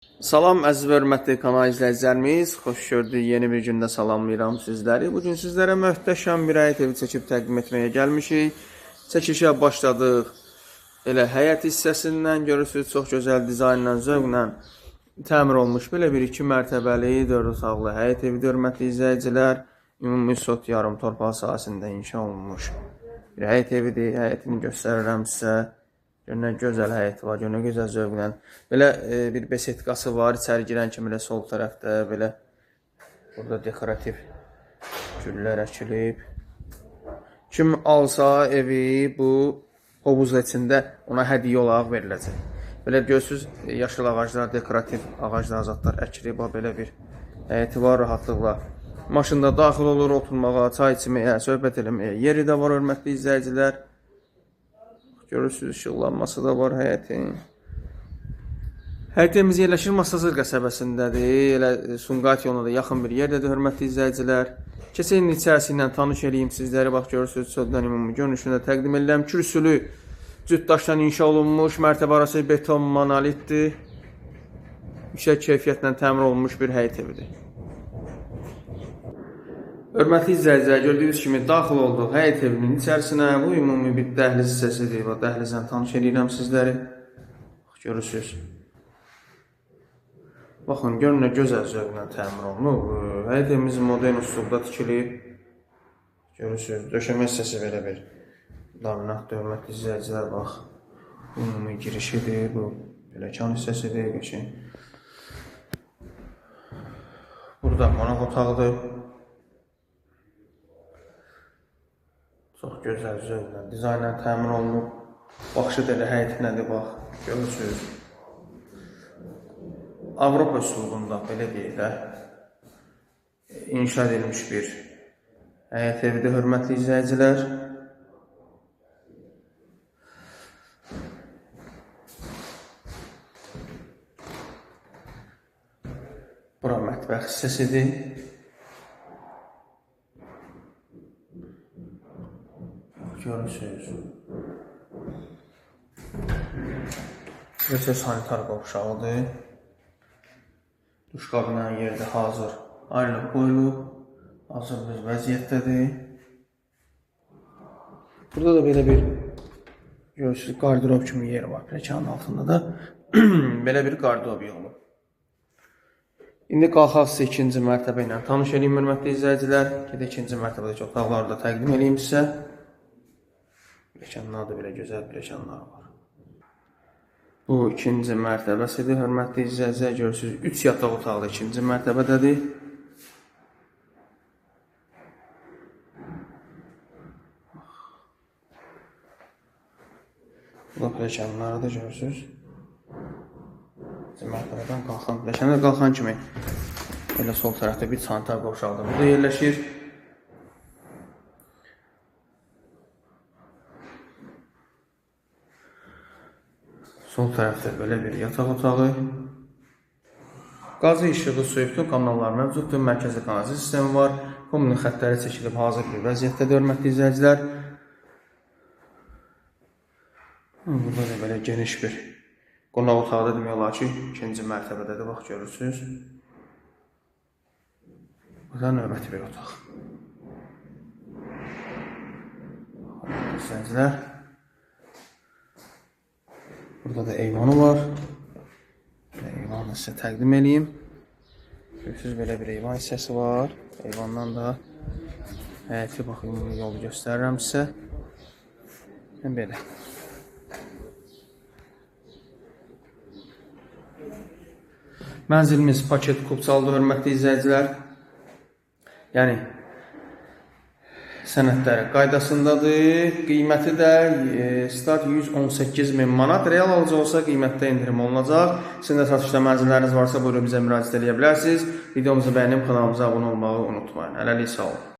Salam əziz və hörmətli kanal izləyicilərimiz, xoş gördük. Yeni bir gündə salamlayıram sizləri. Bugün sizlərə möhtəşəm bir həyət evi çəkib təqdim etməyə gəlmişik. Çəkişə başladıq. Elə həyət hissəsindən görürsünüz, çox gözəl dizaynla, zövqlə təmir olmuş belə bir 2 mərtəbəli, 4 otaqlı həyət evi, hörmətli izləyicilər. Ümumi sot yarım torpaq sahəsində inşa olunmuş bir həyət evidir. Həyətini göstərirəm sizə. Görünən gözəl həyəti var, görünən gözəl zövqlə. Belə bir besetkası var, içəri girən kimi elə sol tərəfdə belə burada dekorativ güllər əkilib. Kim alsa evi bu hovuz içində ona hədiyyə olaraq veriləcək. Belə görürsünüz, yaşıl ağaclar, dekorativ ağaclar, zadlar əkilib, belə bir həyəti var rahatlıqla. Maşında daxil olur, oturmağa, çay içməyə, söhbət eləməyə yeri də var, hörmətli izləyicilər. Görürsünüz, işıqlanması da var həyətin. Həyətimiz yerləşir Masazır qəsəbəsindədir. Elə Sumqayıt yoluna da yaxın bir yerdədir, hörmətli izləyicilər. Keçəyin içərisi ilə tanış edeyim sizləri. Bax, görürsünüz, sözdən ümumi görünüşünü də təqdim edirəm. Kürsülü cüt daşdan inşa olunmuş, mərtəbə arası beton monolitdir. Yüksək keyfiyyətlə təmir olunmuş bir həyət evidir. Hörmətli izləyicilər, gördüyünüz kimi daxil olduq həyət evinin içərisinə. Bu ümumi bir dəhliz hissəsidir. Dəhlizdən tanış edirəm sizləri. Görürsünüz. Baxın, görün nə gözəl zövqlə təmir olunub. Həyət evimiz modern üsulda tikilib. Görürsünüz, döşəmə hissəsi belə bir laminatdır, hörmətli izləyicilər. Bax, ümumi girişidir. Bu pilləkən hissəsidir. Burada qonaq otağıdır. Çox gözəl zövqlə, dizaynla təmin olunub. Baxışı da elə həyətinədir, bax, görürsünüz. Avropa üsulunda, belə deyək də, inşa edilmiş bir həyət evidir, hörmətli izləyicilər. Bura mətbəx hissəsidir. Görürsünüz. Burası sanitar qovşağıdır. Duş qabının yeri hazır ayrılıb qoyulub. Hazır bir vəziyyətdədir. Burada da belə bir görürsünüz, qardirob kimi yer var. Pilləkənin altında da belə bir qardirob yığılıb. İndi qalxaq sizə ikinci mərtəbə ilə tanış edeyim, hörmətli izləyicilər. İkinci mərtəbədəki otaqları da təqdim edeyim sizə. Pilləkənlər də belə gözəl pilləkənlər var. Bu ikinci mərtəbəsidir, hörmətli izləyicilər. Görürsünüz, 3 yataq otaqlı ikinci mərtəbədədir. Bu da pilləkənləri də görürsünüz. İkinci mərtəbədən qalxan pilləkənlər qalxan kimi elə sol tərəfdə bir sanitar qovşağı da burada yerləşir. Sol tərəfdə belə bir yataq otağı. Qazı, işığı, suyu, bütün kanallar mövcuddur. Mərkəzi kanalizasiya sistemi var. Kommunun xəttləri çəkilib hazır bir vəziyyətdədir, hörmətli izləyicilər. Burada da belə geniş bir qonaq otağı da demək olar ki, ikinci mərtəbədədir, bax görürsünüz. Burada növbəti bir otaq. Hörmətli izləyicilər. Burada da eyvanı var. Eyvanı sizə təqdim edeyim. Görürsünüz, belə bir eyvan hissəsi var. Eyvandan da həyəti baxın, yolu göstərirəm sizə. Belə. Mənzilimiz paket kupçalıdır, hörmətli izləyicilər. Yəni, sənədləri qaydasındadır. Qiyməti də start 118.000 manat. Real alıcı olsa qiymətdə indirim olunacaq. Sizin də satışda mənzilləriniz varsa buyurun bizə müraciət edə bilərsiniz. Videomuzu bəyənib kanalımıza abunə olmağı unutmayın. Hələlik sağ olun.